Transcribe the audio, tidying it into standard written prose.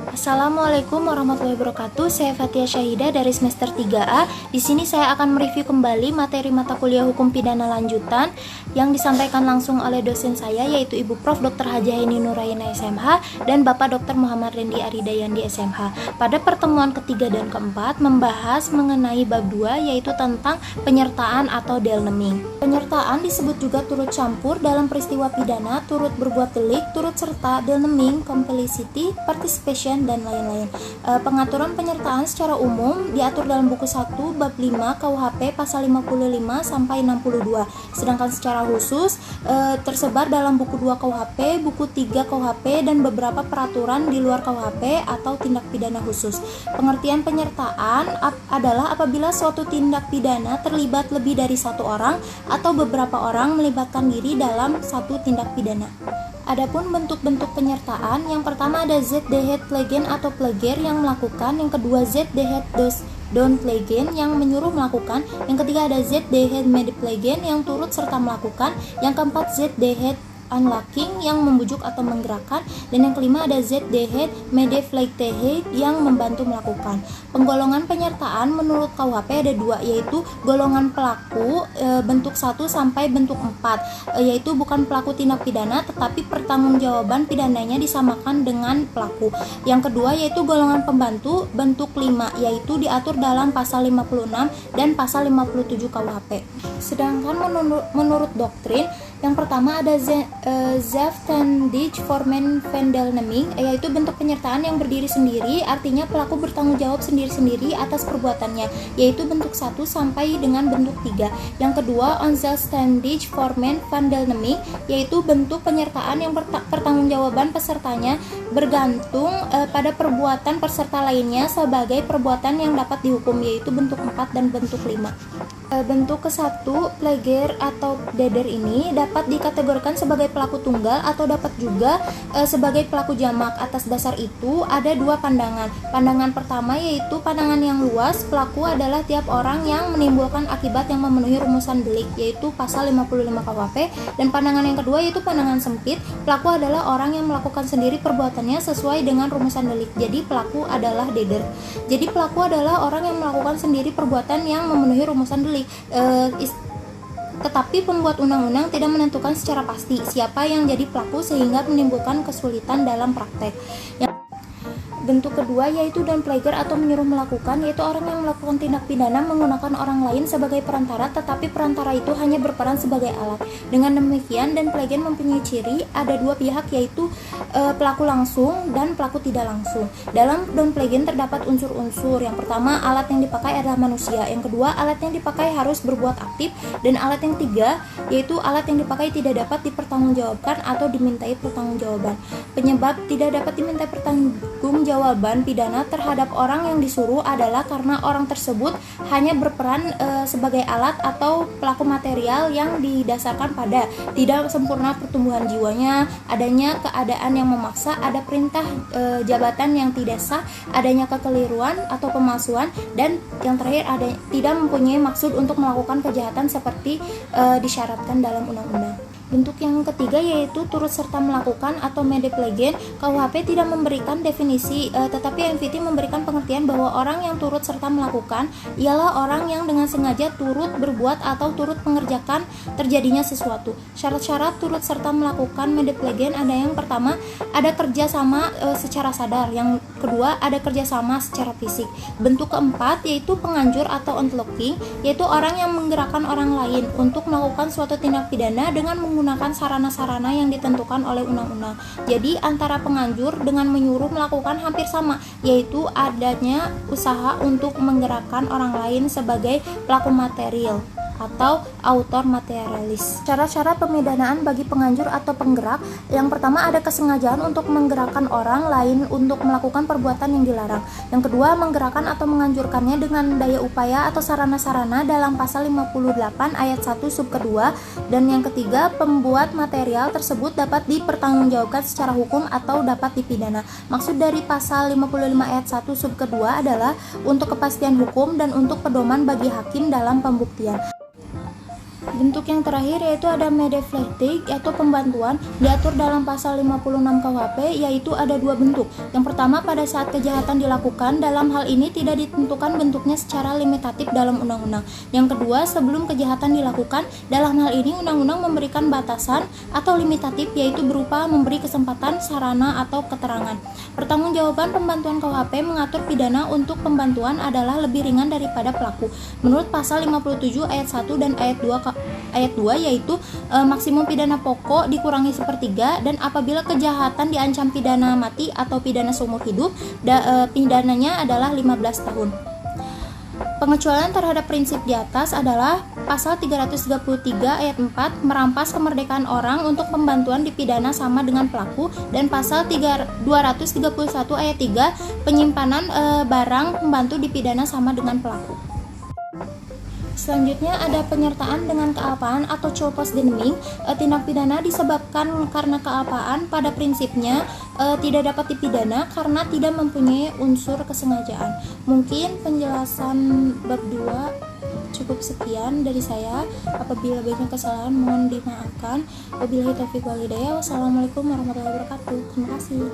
Assalamualaikum warahmatullahi wabarakatuh. Saya Fatia Syahida dari semester 3A. Di sini saya akan mereview kembali materi mata kuliah Hukum Pidana Lanjutan yang disampaikan langsung oleh dosen saya, yaitu Ibu Prof. Dr. Hajah Heni Nuraina SMH dan Bapak Dr. Muhammad Rendi Aridayandi SMH. Pada pertemuan ketiga dan keempat membahas mengenai bab 2, yaitu tentang penyertaan atau delneming. Penyertaan disebut juga turut campur dalam peristiwa pidana, turut berbuat delik, turut serta, delneming, complicity, participation, dan lain-lain. Pengaturan penyertaan secara umum diatur dalam buku 1 bab 5 KUHP pasal 55 sampai 62. Sedangkan secara khusus tersebar dalam buku 2 KUHP, buku 3 KUHP, dan beberapa peraturan di luar KUHP atau tindak pidana khusus. Pengertian penyertaan adalah apabila suatu tindak pidana terlibat lebih dari satu orang atau beberapa orang melibatkan diri dalam satu tindak pidana. Adapun bentuk-bentuk penyertaan, yang pertama ada Z the head plegen atau pleger yang melakukan, yang kedua Z the head don't plegen yang menyuruh melakukan, yang ketiga ada Z the head made plegen yang turut serta melakukan, yang keempat Z the head unlocking yang membujuk atau menggerakkan, dan yang kelima ada Z the head made flag yang membantu melakukan. Penggolongan penyertaan menurut KUHP ada dua, yaitu golongan pelaku bentuk 1 sampai bentuk 4, yaitu bukan pelaku tindak pidana tetapi pertanggungjawaban pidananya disamakan dengan pelaku. Yang kedua yaitu golongan pembantu bentuk 5, yaitu diatur dalam pasal 56 dan pasal 57 KUHP. Sedangkan menurut doktrin, yang pertama ada zelfstandig vormen van delneming, yaitu bentuk penyertaan yang berdiri sendiri, artinya pelaku bertanggung jawab sendiri-sendiri atas perbuatannya, yaitu bentuk 1 sampai dengan bentuk 3. Yang kedua onzelfstandig vormen van delneming, yaitu bentuk penyertaan yang pertanggungjawaban pesertanya bergantung pada perbuatan peserta lainnya sebagai perbuatan yang dapat dihukum, yaitu bentuk 4 dan bentuk 5. Bentuk ke-1, pleger atau deder ini dapat dikategorikan sebagai pelaku tunggal atau dapat juga sebagai pelaku jamak. Atas dasar itu ada dua pandangan. Pandangan pertama yaitu pandangan yang luas, pelaku adalah tiap orang yang menimbulkan akibat yang memenuhi rumusan delik, yaitu pasal 55 KUHP. Dan pandangan yang kedua yaitu pandangan sempit, pelaku adalah orang yang melakukan sendiri perbuatannya sesuai dengan rumusan delik. Jadi pelaku adalah deder. Jadi pelaku adalah orang yang melakukan sendiri perbuatan yang memenuhi rumusan delik. Tetapi pembuat undang-undang tidak menentukan secara pasti siapa yang jadi pelaku sehingga menimbulkan kesulitan dalam praktek. Bentuk kedua yaitu down plager atau menyuruh melakukan, yaitu orang yang melakukan tindak pidana menggunakan orang lain sebagai perantara, tetapi perantara itu hanya berperan sebagai alat. Dengan demikian, down plager mempunyai ciri ada dua pihak, yaitu pelaku langsung dan pelaku tidak langsung. Dalam down plager terdapat unsur-unsur. Yang pertama, alat yang dipakai adalah manusia. Yang kedua, alat yang dipakai harus berbuat aktif. Dan alat yang tiga yaitu alat yang dipakai tidak dapat dipertanggungjawabkan atau dimintai pertanggungjawaban. Penyebab tidak dapat dimintai pertanggungjawaban pidana terhadap orang yang disuruh adalah karena orang tersebut hanya berperan sebagai alat atau pelaku material yang didasarkan pada tidak sempurna pertumbuhan jiwanya, adanya keadaan yang memaksa, ada perintah jabatan yang tidak sah, adanya kekeliruan atau pemalsuan, dan yang terakhir ada tidak mempunyai maksud untuk melakukan kejahatan seperti disyaratkan dalam undang-undang. Bentuk yang ketiga yaitu turut serta melakukan atau mede plegen. KUHP tidak memberikan definisi, tetapi MVT memberikan pengertian bahwa orang yang turut serta melakukan ialah orang yang dengan sengaja turut berbuat atau turut mengerjakan terjadinya sesuatu. Syarat-syarat turut serta melakukan mede plegen ada yang pertama, ada kerjasama secara sadar. Yang kedua, ada kerjasama secara fisik. Bentuk keempat yaitu penganjur atau unlocking, yaitu orang yang menggerakkan orang lain untuk melakukan suatu tindak pidana dengan menggunakan sarana-sarana yang ditentukan oleh undang-undang. Jadi antara penganjur dengan menyuruh melakukan hampir sama, yaitu adanya usaha untuk menggerakkan orang lain sebagai pelaku material atau autor materialis. Syarat-syarat pemidanaan bagi penganjur atau penggerak, yang pertama ada kesengajaan untuk menggerakkan orang lain untuk melakukan perbuatan yang dilarang. Yang kedua, menggerakkan atau menganjurkannya dengan daya upaya atau sarana-sarana dalam pasal 58 ayat 1 sub kedua. Dan yang ketiga, pembuat material tersebut dapat dipertanggungjawabkan secara hukum atau dapat dipidana. Maksud dari pasal 55 ayat 1 sub kedua adalah untuk kepastian hukum dan untuk pedoman bagi hakim dalam pembuktian. Bentuk yang terakhir yaitu ada medeflecting, yaitu pembantuan, diatur dalam pasal 56 KUHP, yaitu ada dua bentuk. Yang pertama, pada saat kejahatan dilakukan, dalam hal ini tidak ditentukan bentuknya secara limitatif dalam undang-undang. Yang kedua, sebelum kejahatan dilakukan, dalam hal ini undang-undang memberikan batasan atau limitatif, yaitu berupa memberi kesempatan, sarana, atau keterangan. Pertanggungjawaban pembantuan KUHP mengatur pidana untuk pembantuan adalah lebih ringan daripada pelaku. Menurut pasal 57 ayat 1 dan ayat 2 yaitu maksimum pidana pokok dikurangi sepertiga, dan apabila kejahatan diancam pidana mati atau pidana seumur hidup, pidananya adalah 15 tahun. Pengecualian terhadap prinsip di atas adalah pasal 333 ayat 4 merampas kemerdekaan orang untuk pembantuan dipidana sama dengan pelaku, dan pasal 231 ayat 3 penyimpanan barang pembantu dipidana sama dengan pelaku. Selanjutnya ada penyertaan dengan kealpaan atau culpos deneming. Tindak pidana disebabkan karena kealpaan pada prinsipnya tidak dapat dipidana karena tidak mempunyai unsur kesengajaan. Mungkin penjelasan bab 2 cukup sekian dari saya. Apabila banyak kesalahan mohon dimaafkan. Wabillahi taufiq wal hidayah. Wassalamualaikum warahmatullahi wabarakatuh. Terima kasih.